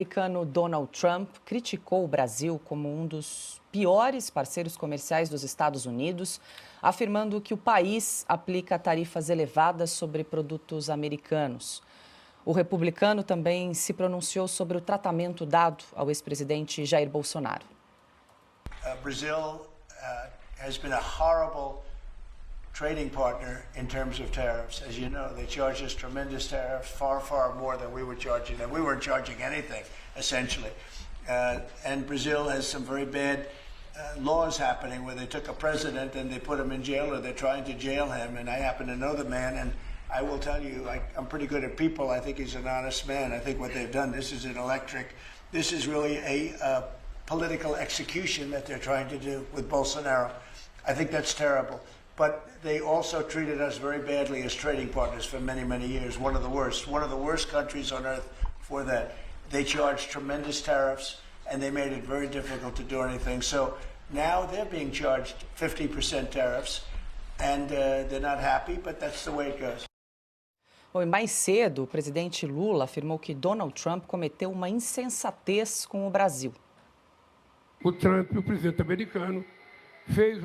O americano Donald Trump criticou o Brasil como um dos piores parceiros comerciais dos Estados Unidos, afirmando que o país aplica tarifas elevadas sobre produtos americanos. O republicano também se pronunciou sobre o tratamento dado ao ex-presidente Jair Bolsonaro. Brazil has been a horrible trading partner in terms of tariffs. As you know, they charge us tremendous tariffs, far, far more than we were charging them. We weren't charging anything, essentially. And Brazil has some very bad laws happening where they took a president and they put him in jail, or they're trying to jail him. And I happen to know the man, and I will tell you, I'm pretty good at people. I think he's an honest man. I think what they've done, this is this is really a political execution that they're trying to do with Bolsonaro. I think that's terrible. But they also treated us very badly as trading partners for many, many years. One of the worst countries on earth for that. They charged tremendous tariffs, and they made it very difficult to do anything. So now they're being charged 50% tariffs, and they're not happy, but that's the way it goes. Bom, e mais cedo, o presidente Lula afirmou que Donald Trump cometeu uma insensatez com o Brasil. O Trump, o presidente americano, fez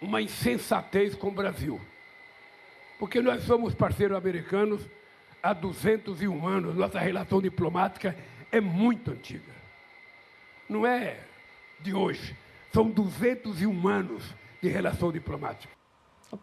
uma insensatez com o Brasil. Porque nós somos parceiros americanos há 201 anos, nossa relação diplomática é muito antiga. Não é de hoje, são 201 anos de relação diplomática.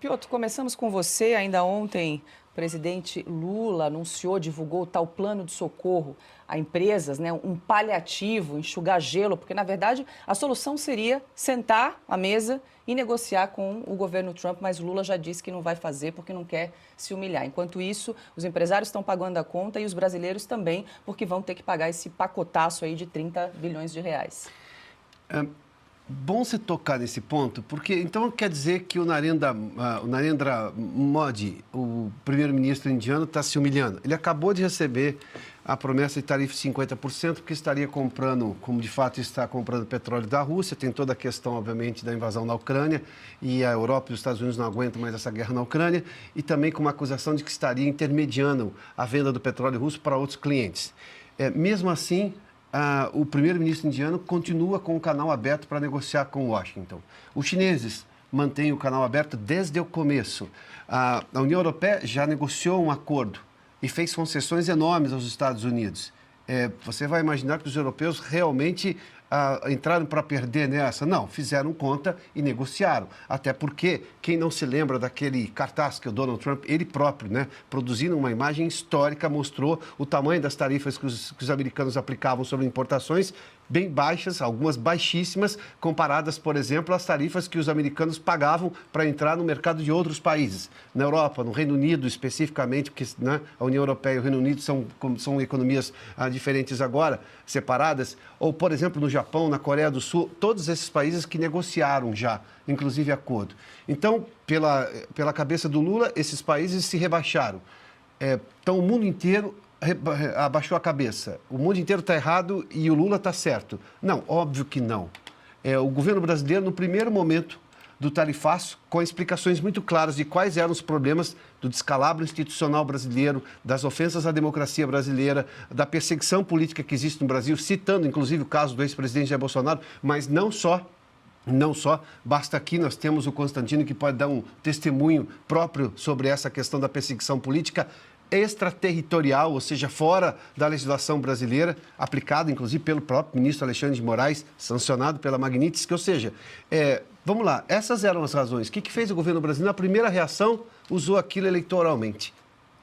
Piotr, começamos com você. Ainda ontem, o presidente Lula divulgou o tal plano de socorro a empresas, né? Um paliativo, enxugar gelo, porque, na verdade, a solução seria sentar à mesa e negociar com o governo Trump, mas Lula já disse que não vai fazer porque não quer se humilhar. Enquanto isso, os empresários estão pagando a conta e os brasileiros também, porque vão ter que pagar esse pacotaço aí de 30 bilhões de reais. Bom você tocar nesse ponto, porque então quer dizer que o Narendra Modi, o primeiro-ministro indiano, está se humilhando. Ele acabou de receber a promessa de tarifa de 50%, porque estaria comprando, como de fato está comprando petróleo da Rússia. Tem toda a questão, obviamente, da invasão na Ucrânia, e a Europa e os Estados Unidos não aguentam mais essa guerra na Ucrânia, e também com uma acusação de que estaria intermediando a venda do petróleo russo para outros clientes. Mesmo assim, o primeiro-ministro indiano continua com o canal aberto para negociar com Washington. Os chineses mantêm o canal aberto desde o começo. A União Europeia já negociou um acordo e fez concessões enormes aos Estados Unidos. Você vai imaginar que os europeus realmente entraram para perder nessa? Não, fizeram conta e negociaram. Até porque, quem não se lembra daquele cartaz que o Donald Trump, ele próprio, né, produzindo uma imagem histórica, mostrou o tamanho das tarifas que os americanos aplicavam sobre importações, bem baixas, algumas baixíssimas, comparadas, por exemplo, às tarifas que os americanos pagavam para entrar no mercado de outros países. Na Europa, no Reino Unido especificamente, porque, né, a União Europeia e o Reino Unido são economias diferentes agora, separadas, ou, por exemplo, no Japão, na Coreia do Sul, todos esses países que negociaram já, inclusive acordo. Então, pela cabeça do Lula, esses países se rebaixaram. Então, o mundo inteiro abaixou a cabeça. O mundo inteiro está errado e o Lula está certo. Não, óbvio que não. O governo brasileiro, no primeiro momento do tarifaço, com explicações muito claras de quais eram os problemas do descalabro institucional brasileiro, das ofensas à democracia brasileira, da perseguição política que existe no Brasil, citando inclusive o caso do ex-presidente Jair Bolsonaro, mas não só, basta aqui, nós temos o Constantino que pode dar um testemunho próprio sobre essa questão da perseguição política extraterritorial, ou seja, fora da legislação brasileira, aplicada inclusive pelo próprio ministro Alexandre de Moraes, sancionado pela Magnitsky, ou seja, vamos lá, essas eram as razões. O que fez o governo brasileiro? Na primeira reação, usou aquilo eleitoralmente.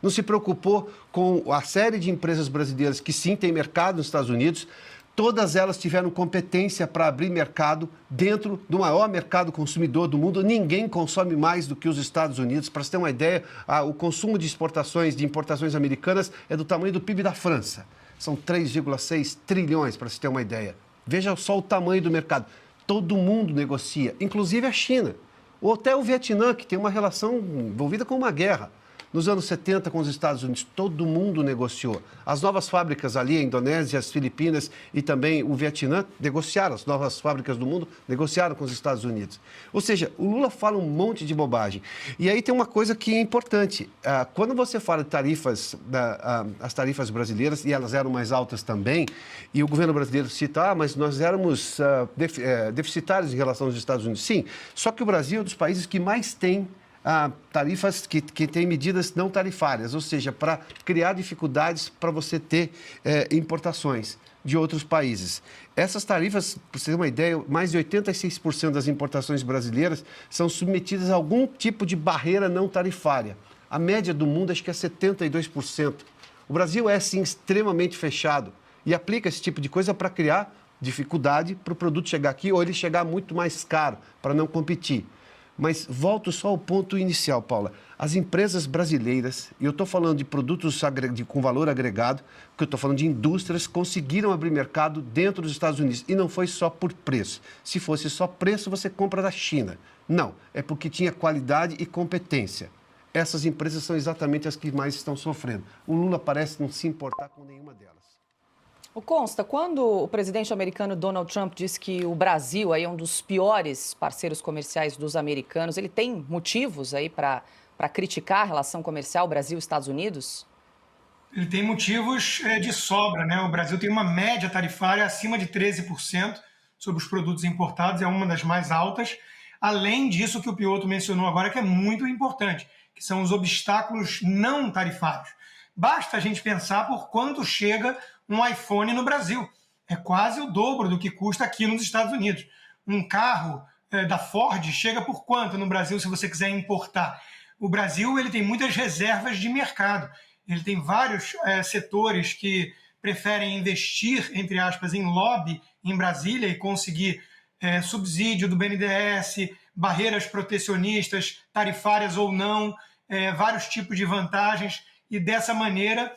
Não se preocupou com a série de empresas brasileiras que sim têm mercado nos Estados Unidos. Todas elas tiveram competência para abrir mercado dentro do maior mercado consumidor do mundo. Ninguém consome mais do que os Estados Unidos. Para você ter uma ideia, o consumo de importações americanas é do tamanho do PIB da França. São 3,6 trilhões, para você ter uma ideia. Veja só o tamanho do mercado. Todo mundo negocia, inclusive a China. Ou até o Vietnã, que tem uma relação envolvida com uma guerra. Nos anos 70, com os Estados Unidos, todo mundo negociou. As novas fábricas ali, a Indonésia, as Filipinas e também o Vietnã, negociaram. As novas fábricas do mundo negociaram com os Estados Unidos. Ou seja, o Lula fala um monte de bobagem. E aí tem uma coisa que é importante. Quando você fala de tarifas, as tarifas brasileiras, e elas eram mais altas também, e o governo brasileiro cita, mas nós éramos deficitários em relação aos Estados Unidos. Sim, só que o Brasil é um dos países que mais tem tarifas, que tem medidas não tarifárias, ou seja, para criar dificuldades para você ter importações de outros países. Essas tarifas, para você ter uma ideia, mais de 86% das importações brasileiras são submetidas a algum tipo de barreira não tarifária. A média do mundo acho que é 72%. O Brasil é, sim, extremamente fechado e aplica esse tipo de coisa para criar dificuldade para o produto chegar aqui ou ele chegar muito mais caro para não competir. Mas volto só ao ponto inicial, Paula. As empresas brasileiras, e eu estou falando de produtos com valor agregado, porque eu estou falando de indústrias, conseguiram abrir mercado dentro dos Estados Unidos. E não foi só por preço. Se fosse só preço, você compra da China. Não, é porque tinha qualidade e competência. Essas empresas são exatamente as que mais estão sofrendo. O Lula parece não se importar com nenhuma delas. O Consta, quando o presidente americano Donald Trump disse que o Brasil aí é um dos piores parceiros comerciais dos americanos, ele tem motivos aí para criticar a relação comercial Brasil-Estados Unidos? Ele tem motivos de sobra, né? O Brasil tem uma média tarifária acima de 13% sobre os produtos importados, é uma das mais altas. Além disso que o Piotr mencionou agora, que é muito importante, que são os obstáculos não tarifários. Basta a gente pensar por quanto chega um iPhone no Brasil. É quase o dobro do que custa aqui nos Estados Unidos. Um carro da Ford chega por quanto no Brasil, se você quiser importar? O Brasil ele tem muitas reservas de mercado. Ele tem vários setores que preferem investir, entre aspas, em lobby em Brasília e conseguir subsídio do BNDES, barreiras protecionistas, tarifárias ou não, vários tipos de vantagens, e dessa maneira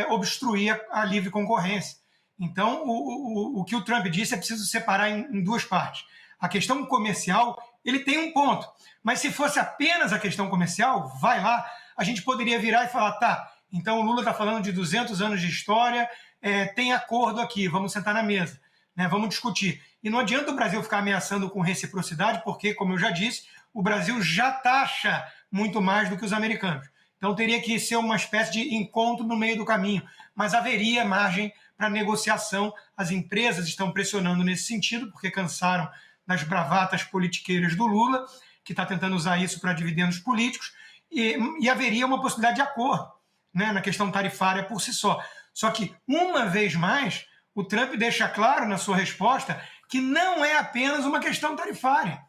obstruir a livre concorrência. Então, o que o Trump disse é preciso separar em duas partes. A questão comercial, ele tem um ponto, mas se fosse apenas a questão comercial, vai lá, a gente poderia virar e falar, tá, então o Lula está falando de 200 anos de história, tem acordo aqui, vamos sentar na mesa, né, vamos discutir. E não adianta o Brasil ficar ameaçando com reciprocidade, porque, como eu já disse, o Brasil já taxa muito mais do que os americanos. Então teria que ser uma espécie de encontro no meio do caminho, mas haveria margem para negociação. As empresas estão pressionando nesse sentido, porque cansaram das bravatas politiqueiras do Lula, que está tentando usar isso para dividendos políticos, e haveria uma possibilidade de acordo, né, na questão tarifária por si só. Só que, uma vez mais, o Trump deixa claro na sua resposta que não é apenas uma questão tarifária,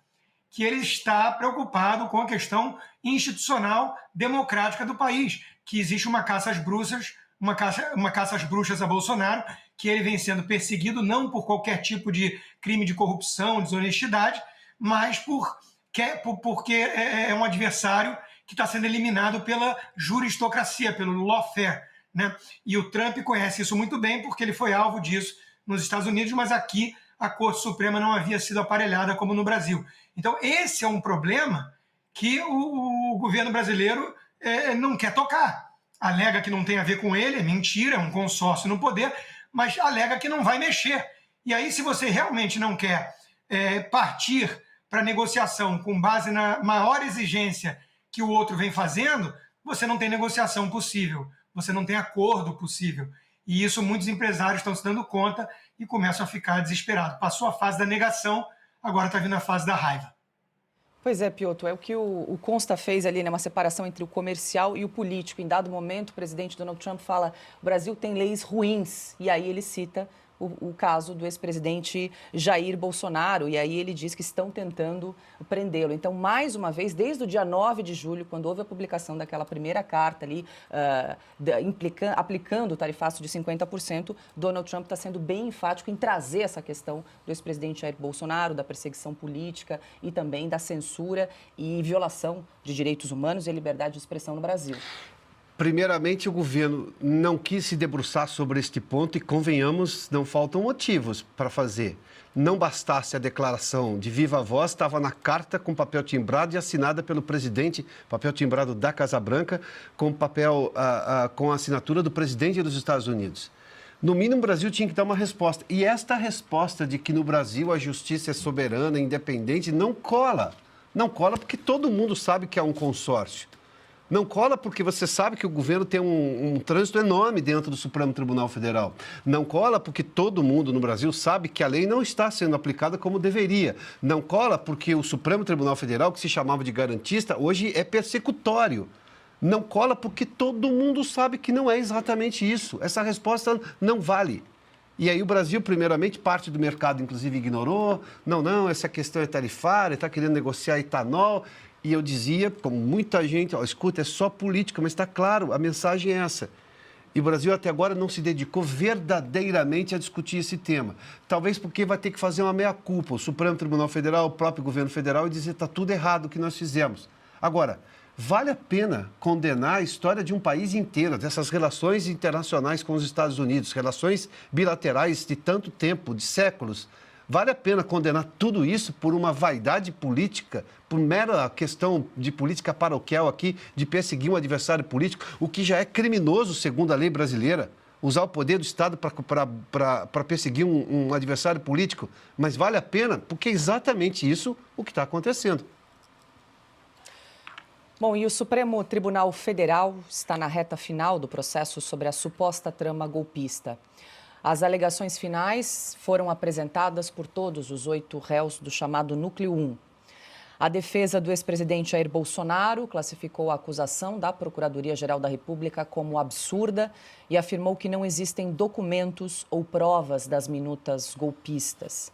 que ele está preocupado com a questão institucional democrática do país, que existe uma caça às bruxas, uma caça às bruxas a Bolsonaro, que ele vem sendo perseguido não por qualquer tipo de crime de corrupção, desonestidade, mas porque é um adversário que está sendo eliminado pela juristocracia, pelo lawfare, né? E o Trump conhece isso muito bem porque ele foi alvo disso nos Estados Unidos, mas aqui a Corte Suprema não havia sido aparelhada como no Brasil. Então, esse é um problema que o governo brasileiro não quer tocar. Alega que não tem a ver com ele, é mentira, é um consórcio no poder, mas alega que não vai mexer. E aí, se você realmente não quer partir para negociação com base na maior exigência que o outro vem fazendo, você não tem negociação possível, você não tem acordo possível. E isso muitos empresários estão se dando conta e começam a ficar desesperados. Passou a fase da negação, agora está vindo a fase da raiva. Pois é, Piotr, é o que o Consta fez ali, né, uma separação entre o comercial e o político. Em dado momento, o presidente Donald Trump fala o Brasil tem leis ruins, e aí ele cita o caso do ex-presidente Jair Bolsonaro, e aí ele diz que estão tentando prendê-lo. Então, mais uma vez, desde o dia 9 de julho, quando houve a publicação daquela primeira carta ali, aplicando o tarifaço de 50%, Donald Trump está sendo bem enfático em trazer essa questão do ex-presidente Jair Bolsonaro, da perseguição política e também da censura e violação de direitos humanos e a liberdade de expressão no Brasil. Primeiramente, o governo não quis se debruçar sobre este ponto e, convenhamos, não faltam motivos para fazer. Não bastasse a declaração de viva voz, estava na carta com papel timbrado e assinada pelo presidente, papel timbrado da Casa Branca, com papel com a assinatura do presidente dos Estados Unidos. No mínimo, o Brasil tinha que dar uma resposta. E esta resposta de que no Brasil a justiça é soberana, independente, não cola. Não cola porque todo mundo sabe que é um consórcio. Não cola porque você sabe que o governo tem um trânsito enorme dentro do Supremo Tribunal Federal. Não cola porque todo mundo no Brasil sabe que a lei não está sendo aplicada como deveria. Não cola porque o Supremo Tribunal Federal, que se chamava de garantista, hoje é persecutório. Não cola porque todo mundo sabe que não é exatamente isso. Essa resposta não vale. E aí o Brasil, primeiramente, parte do mercado, inclusive, ignorou. Não, essa questão é tarifária, está querendo negociar etanol. E eu dizia, como muita gente, escuta, é só política, mas está claro, a mensagem é essa. E o Brasil até agora não se dedicou verdadeiramente a discutir esse tema. Talvez porque vai ter que fazer uma meia-culpa, o Supremo Tribunal Federal, o próprio governo federal, e dizer que está tudo errado o que nós fizemos. Agora, vale a pena condenar a história de um país inteiro, dessas relações internacionais com os Estados Unidos, relações bilaterais de tanto tempo, de séculos. Vale a pena condenar tudo isso por uma vaidade política, por mera questão de política paroquial aqui, de perseguir um adversário político, o que já é criminoso segundo a lei brasileira, usar o poder do Estado para perseguir um adversário político. Mas vale a pena porque é exatamente isso o que está acontecendo. Bom, e o Supremo Tribunal Federal está na reta final do processo sobre a suposta trama golpista. As alegações finais foram apresentadas por todos os 8 réus do chamado Núcleo 1. A defesa do ex-presidente Jair Bolsonaro classificou a acusação da Procuradoria-Geral da República como absurda e afirmou que não existem documentos ou provas das minutas golpistas.